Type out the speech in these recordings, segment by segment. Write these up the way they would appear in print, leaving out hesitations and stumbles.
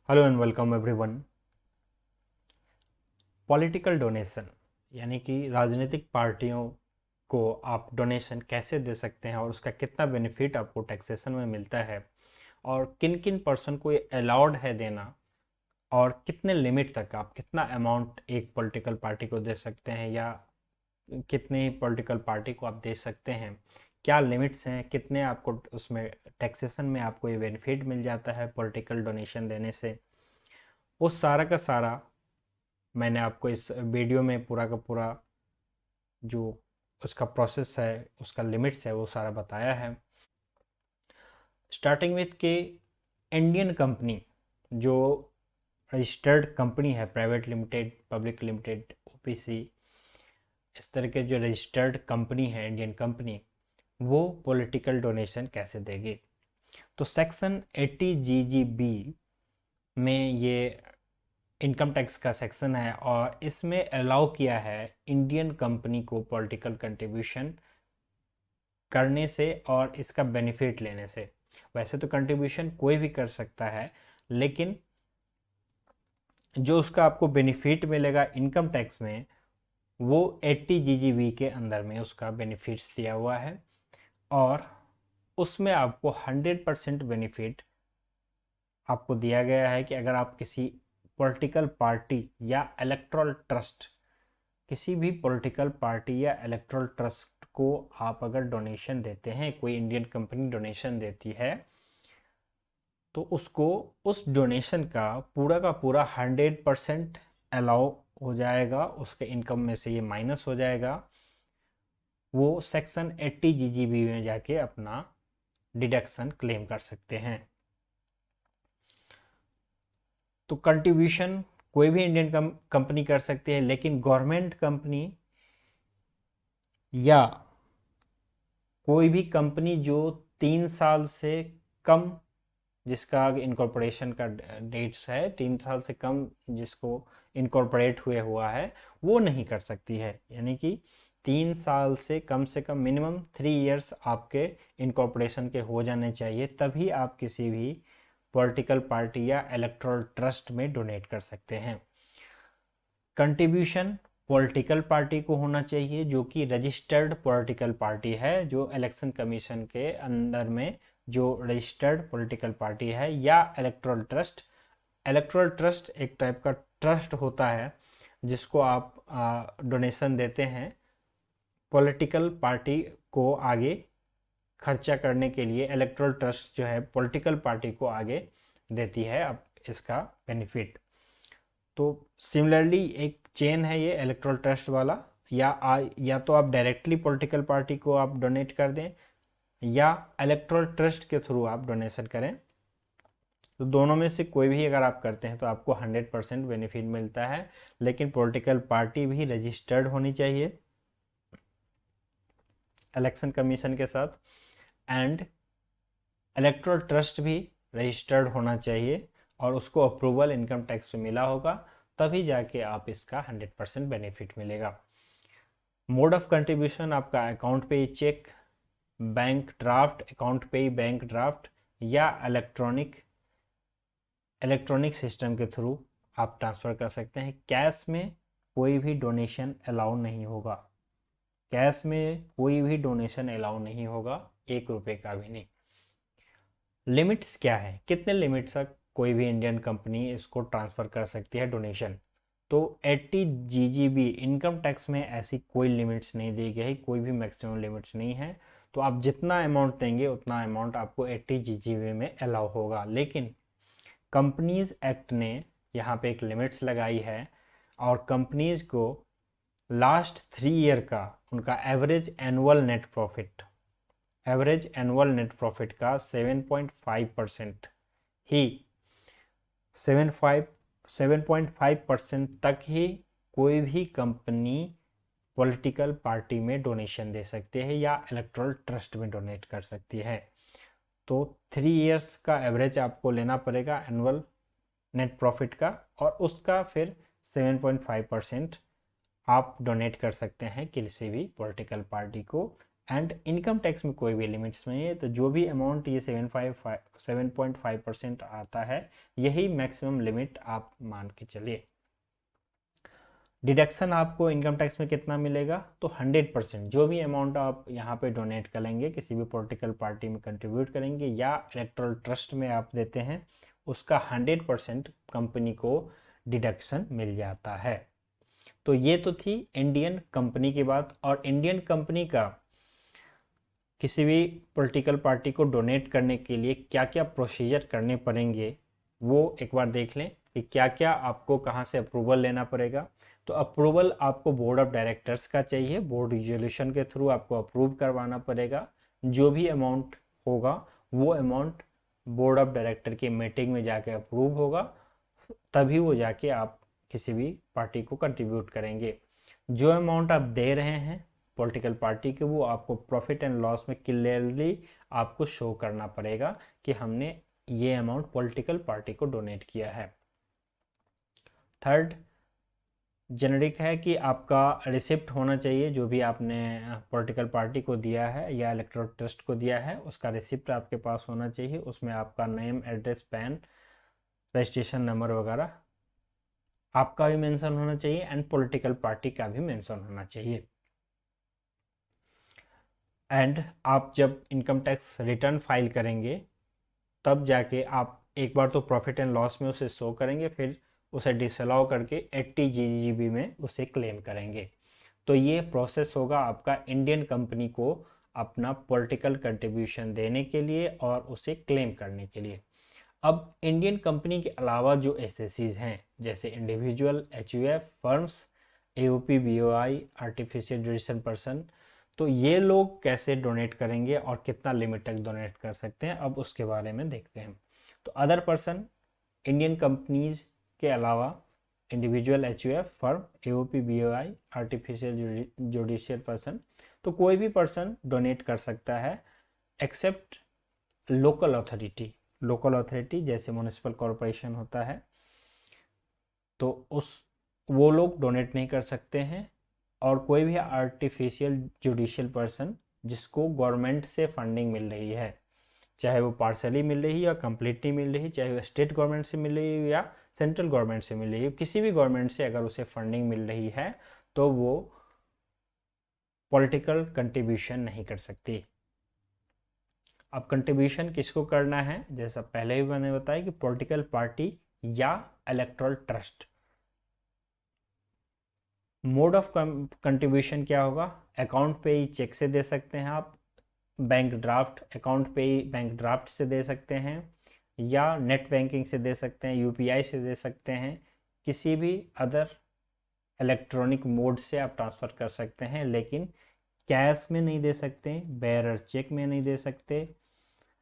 Hello and welcome everyone. Political donation यानी कि राजनीतिक पार्टियों को आप डोनेशन कैसे दे सकते हैं और उसका कितना बेनिफिट आपको टैक्सेशन में मिलता है और किन किन पर्सन को ये अलाउड है देना और कितने लिमिट तक आप कितना अमाउंट एक पॉलिटिकल पार्टी को दे सकते हैं या कितनी पॉलिटिकल पार्टी को आप दे सकते हैं, क्या लिमिट्स हैं, कितने आपको उसमें टैक्सेशन में आपको ये बेनिफिट मिल जाता है पॉलिटिकल डोनेशन देने से, वो सारा का सारा मैंने आपको इस वीडियो में पूरा का पूरा जो उसका प्रोसेस है, उसका लिमिट्स है, वो सारा बताया है। स्टार्टिंग विथ के इंडियन कंपनी जो रजिस्टर्ड कंपनी है, private limited, public limited, OPC, इस तरह के जो रजिस्टर्ड कंपनी है इंडियन कंपनी, वो पॉलिटिकल डोनेशन कैसे देगी। तो सेक्शन 80 जीजीबी में ये इनकम टैक्स का सेक्शन है और इसमें अलाउ किया है इंडियन कंपनी को पॉलिटिकल कंट्रीब्यूशन करने से और इसका बेनिफिट लेने से। वैसे तो कंट्रीब्यूशन कोई भी कर सकता है, लेकिन जो उसका आपको बेनिफिट मिलेगा इनकम टैक्स में, वो 80 जीजीबी के अंदर में उसका बेनिफिट्स दिया हुआ है और उसमें आपको 100% बेनिफिट आपको दिया गया है कि अगर आप किसी पॉलिटिकल पार्टी या इलेक्टोरल ट्रस्ट, किसी भी पॉलिटिकल पार्टी या इलेक्टोरल ट्रस्ट को आप अगर डोनेशन देते हैं, कोई इंडियन कंपनी डोनेशन देती है, तो उसको उस डोनेशन का पूरा 100% अलाउ हो जाएगा, उसके इनकम में से ये माइनस हो जाएगा। वो सेक्शन 80 जीजीबी में जाके अपना डिडक्शन क्लेम कर सकते हैं। तो कंट्रीब्यूशन कोई भी इंडियन कंपनी कर सकती है, लेकिन गवर्नमेंट कंपनी या कोई भी कंपनी जो 3 साल से कम, जिसका इनकॉर्पोरेशन का डेट्स है 3 साल से कम, जिसको इनकॉर्पोरेट हुए हुआ है, वो नहीं कर सकती है। यानी कि 3 साल से कम मिनिमम 3 इयर्स आपके इनकॉर्पोरेशन के हो जाने चाहिए, तभी आप किसी भी पॉलिटिकल पार्टी या इलेक्टोरल ट्रस्ट में डोनेट कर सकते हैं। कंट्रीब्यूशन पॉलिटिकल पार्टी को होना चाहिए जो कि रजिस्टर्ड पॉलिटिकल पार्टी है, जो इलेक्शन कमीशन के अंदर में जो रजिस्टर्ड पॉलिटिकल पार्टी है, या इलेक्टोरल ट्रस्ट। इलेक्टोरल ट्रस्ट एक टाइप का ट्रस्ट होता है जिसको आप डोनेशन देते हैं पॉलिटिकल पार्टी को आगे खर्चा करने के लिए। इलेक्टोरल ट्रस्ट जो है पॉलिटिकल पार्टी को आगे देती है अब इसका बेनिफिट। तो सिमिलरली एक चेन है ये इलेक्टोरल ट्रस्ट वाला, या तो आप डायरेक्टली पॉलिटिकल पार्टी को आप डोनेट कर दें या इलेक्टोरल ट्रस्ट के थ्रू आप डोनेशन करें। तो दोनों में से कोई भी अगर आप करते हैं तो आपको 100% बेनिफिट मिलता है, लेकिन पॉलिटिकल पार्टी भी रजिस्टर्ड होनी चाहिए इलेक्शन कमीशन के साथ, एंड इलेक्टोरल ट्रस्ट भी रजिस्टर्ड होना चाहिए और उसको अप्रूवल इनकम टैक्स से मिला होगा, तभी जाके आप इसका 100% बेनिफिट मिलेगा। मोड ऑफ कंट्रीब्यूशन आपका अकाउंट पे ही चेक, बैंक ड्राफ्ट, अकाउंट पे ही बैंक ड्राफ्ट, या इलेक्ट्रॉनिक सिस्टम के थ्रू आप ट्रांसफ़र कर सकते हैं। कैश में कोई भी डोनेशन अलाउ नहीं होगा, कैश में कोई भी डोनेशन अलाउ नहीं होगा, 1 रुपये का भी नहीं। लिमिट्स क्या है, कितने लिमिट तक कोई भी इंडियन कंपनी इसको ट्रांसफ़र कर सकती है डोनेशन? तो 80 जीजीबी इनकम टैक्स में ऐसी कोई लिमिट्स नहीं दी गई, कोई भी मैक्सिमम लिमिट्स नहीं है। तो आप जितना अमाउंट देंगे उतना अमाउंट आपको 80 जीजीबी में अलाउ होगा, लेकिन कंपनीज एक्ट ने यहाँ पे एक लिमिट्स लगाई है और कंपनीज को लास्ट 3 ईयर का उनका एवरेज एनुअल नेट प्रॉफिट का 7.5% ही 7.5% तक ही कोई भी कंपनी पॉलिटिकल पार्टी में डोनेशन दे सकती है या इलेक्टोरल ट्रस्ट में डोनेट कर सकती है। तो 3 इयर्स का एवरेज आपको लेना पड़ेगा एनुअल नेट प्रॉफिट का, और उसका फिर 7.5% आप डोनेट कर सकते हैं किसी भी पॉलिटिकल पार्टी को एंड इनकम टैक्स में कोई भी लिमिट्स नहीं है, तो जो भी अमाउंट ये 7.5% आता है यही मैक्सिमम लिमिट आप मान के चलिए। डिडक्शन आपको इनकम टैक्स में कितना मिलेगा, तो 100% जो भी अमाउंट आप यहाँ पे डोनेट करेंगे, किसी भी पॉलिटिकल पार्टी में कंट्रीब्यूट करेंगे या इलेक्टोरल ट्रस्ट में आप देते हैं, उसका 100% कंपनी को डिडक्शन मिल जाता है। तो ये तो थी इंडियन कंपनी की बात। और इंडियन कंपनी का किसी भी पॉलिटिकल पार्टी को डोनेट करने के लिए क्या क्या प्रोसीजर करने पड़ेंगे वो एक बार देख लें कि क्या क्या आपको कहाँ से अप्रूवल लेना पड़ेगा। तो अप्रूवल आपको बोर्ड ऑफ डायरेक्टर्स का चाहिए, बोर्ड रिजोल्यूशन के थ्रू आपको अप्रूव करवाना पड़ेगा। जो भी अमाउंट होगा वो अमाउंट बोर्ड ऑफ डायरेक्टर की मीटिंग में जाके अप्रूव होगा, तभी वो जाके आप किसी भी पार्टी को कंट्रीब्यूट करेंगे। जो अमाउंट आप दे रहे हैं पॉलिटिकल पार्टी के, वो आपको प्रॉफिट एंड लॉस में क्लियरली आपको शो करना पड़ेगा कि हमने ये अमाउंट पॉलिटिकल पार्टी को डोनेट किया है। थर्ड जेनेरिक है कि आपका रिसिप्ट होना चाहिए, जो भी आपने पॉलिटिकल पार्टी को दिया है या इलेक्टोरल ट्रस्ट को दिया है उसका रिसिप्ट आपके पास होना चाहिए। उसमें आपका name, address, pan, registration number वगैरह आपका भी मेंशन होना चाहिए एंड पॉलिटिकल पार्टी का भी मेंशन होना चाहिए। एंड आप जब इनकम टैक्स रिटर्न फाइल करेंगे तब जाके आप एक बार तो प्रॉफिट एंड लॉस में उसे शो करेंगे, फिर उसे डिसअलाउ करके 80 GGB में उसे क्लेम करेंगे। तो ये प्रोसेस होगा आपका इंडियन कंपनी को अपना पॉलिटिकल कंट्रीब्यूशन देने के लिए और उसे क्लेम करने के लिए। अब इंडियन कंपनी के अलावा जो एसएससीज हैं जैसे individual, HUF, firms, AOP, BOI, artificial judicial person, तो ये लोग कैसे डोनेट करेंगे और कितना लिमिट तक डोनेट कर सकते हैं, अब उसके बारे में देखते हैं। तो अदर पर्सन इंडियन कंपनीज के अलावा individual, HUF, firm, AOP, BOI, artificial judicial person, तो कोई भी पर्सन डोनेट कर सकता है except local authority. Local authority जैसे म्युनिसिपल कॉरपोरेशन होता है तो वो लोग डोनेट नहीं कर सकते हैं। और कोई भी आर्टिफिशियल जुडिशियल पर्सन जिसको गवर्नमेंट से फंडिंग मिल रही है, चाहे वो पार्शली मिल रही है या कंप्लीटली मिल रही है, चाहे वो स्टेट गवर्नमेंट से मिल रही है या सेंट्रल गवर्नमेंट से मिल रही है, किसी भी गवर्नमेंट से अगर उसे फंडिंग मिल रही है तो वो पॉलिटिकल कंट्रीब्यूशन नहीं कर सकती। अब कंट्रीब्यूशन किसको करना है, जैसा पहले भी मैंने बताया कि पॉलिटिकल पार्टी या electoral trust. Mode of contribution क्या होगा, अकाउंट पे ही चेक से दे सकते हैं आप, बैंक ड्राफ्ट अकाउंट पे ही बैंक ड्राफ्ट से दे सकते हैं, या नेट बैंकिंग से दे सकते हैं, यूपीआई से दे सकते हैं, किसी भी अदर इलेक्ट्रॉनिक मोड से आप ट्रांसफ़र कर सकते हैं, लेकिन कैश में नहीं दे सकते, बेयरर चेक में नहीं दे सकते।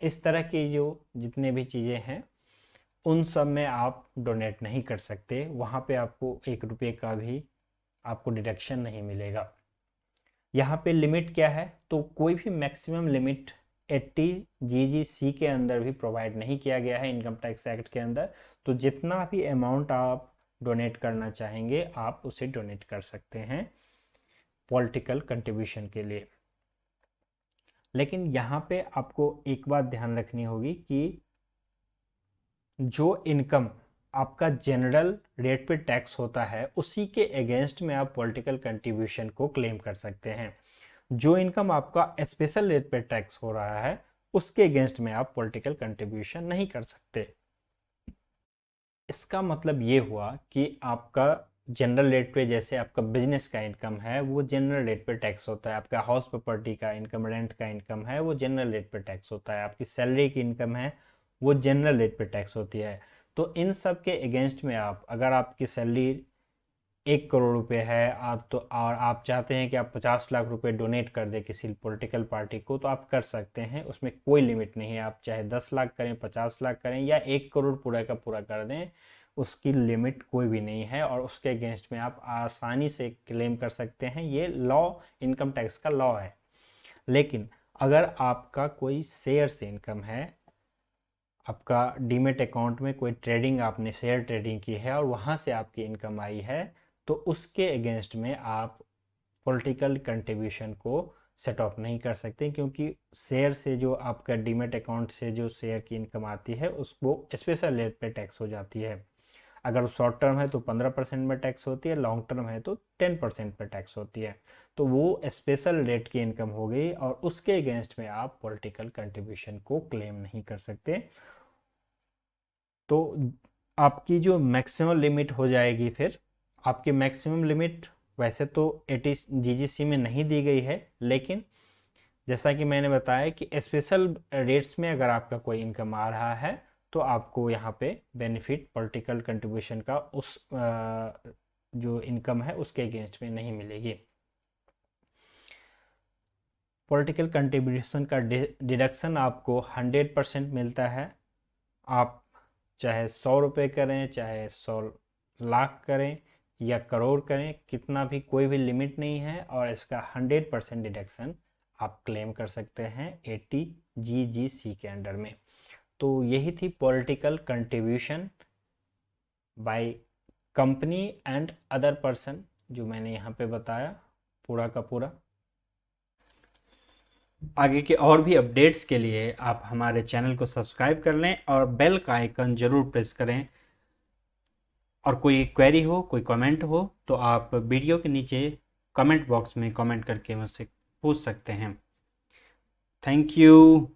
इस तरह की जो जितने भी चीज़ें हैं उन सब में आप डोनेट नहीं कर सकते, वहाँ पे आपको 1 रुपये का भी आपको डिडक्शन नहीं मिलेगा। यहाँ पे लिमिट क्या है, तो कोई भी मैक्सिमम लिमिट 80 GGC के अंदर भी प्रोवाइड नहीं किया गया है इनकम टैक्स एक्ट के अंदर। तो जितना भी अमाउंट आप डोनेट करना चाहेंगे आप उसे डोनेट कर सकते हैं पॉलिटिकल कंट्रीब्यूशन के लिए। लेकिन यहाँ पे आपको एक बात ध्यान रखनी होगी कि जो इनकम आपका जनरल रेट पे टैक्स होता है उसी के अगेंस्ट में आप पॉलिटिकल कंट्रीब्यूशन को क्लेम कर सकते हैं। जो इनकम आपका स्पेशल रेट पे टैक्स हो रहा है उसके अगेंस्ट में आप पॉलिटिकल कंट्रीब्यूशन नहीं कर सकते। इसका मतलब ये हुआ कि आपका जनरल रेट पे, जैसे आपका बिजनेस का इनकम है वो जनरल रेट पे टैक्स होता है, आपका हाउस प्रॉपर्टी का इनकम, रेंट का इनकम है वो जनरल रेट पे टैक्स होता है, आपकी सैलरी की इनकम है वो जनरल रेट पे टैक्स होती है। तो इन सब के अगेंस्ट में आप, अगर आपकी सैलरी 1 करोड़ रुपए है तो और आप चाहते हैं कि आप 50 लाख रुपए डोनेट कर दें किसी पॉलिटिकल पार्टी को, तो आप कर सकते हैं, उसमें कोई लिमिट नहीं है। आप चाहे 10 लाख करें, 50 लाख करें या 1 करोड़ पूरा का पूरा कर दें, उसकी लिमिट कोई भी नहीं है और उसके अगेंस्ट में आप आसानी से क्लेम कर सकते हैं। ये लॉ, इनकम टैक्स का लॉ है। लेकिन अगर आपका कोई शेयर से इनकम है, आपका डीमेट अकाउंट में कोई ट्रेडिंग, आपने शेयर ट्रेडिंग की है और वहाँ से आपकी इनकम आई है, तो उसके अगेंस्ट में आप पॉलिटिकल कंट्रीब्यूशन को सेट ऑफ नहीं कर सकते, क्योंकि शेयर से जो आपका डीमेट अकाउंट से जो शेयर की इनकम आती है उसको स्पेशल रेट पे टैक्स हो जाती है। अगर शॉर्ट टर्म है तो 15% में टैक्स होती है, लॉन्ग टर्म है तो 10% पे टैक्स होती है। तो वो स्पेशल रेट की इनकम हो गई और उसके अगेंस्ट में आप पॉलिटिकल कंट्रीब्यूशन को क्लेम नहीं कर सकते। तो आपकी जो मैक्सिमम लिमिट हो जाएगी, फिर आपकी मैक्सिमम लिमिट वैसे तो एटी जीजीसी में नहीं दी गई है, लेकिन जैसा कि मैंने बताया कि स्पेशल रेट्स में अगर आपका कोई इनकम आ रहा है तो आपको यहाँ पे बेनिफिट पॉलिटिकल कंट्रीब्यूशन का उस जो इनकम है उसके अगेंस्ट में नहीं मिलेगी। पॉलिटिकल कंट्रीब्यूशन का डिडक्शन आपको 100% मिलता है। आप चाहे 100 रुपये करें, चाहे 100 लाख करें या करोड़ करें, कितना भी, कोई भी लिमिट नहीं है और इसका 100% डिडक्शन आप क्लेम कर सकते हैं 80 GGC के अंडर में। तो यही थी political contribution by company and other person जो मैंने यहाँ पे बताया पूरा का पूरा। आगे के और भी अपडेट्स के लिए आप हमारे चैनल को सब्सक्राइब कर लें और बेल का आइकन ज़रूर प्रेस करें। और कोई क्वेरी हो, कोई कमेंट हो तो आप वीडियो के नीचे कमेंट बॉक्स में कमेंट करके मुझसे पूछ सकते हैं। Thank you.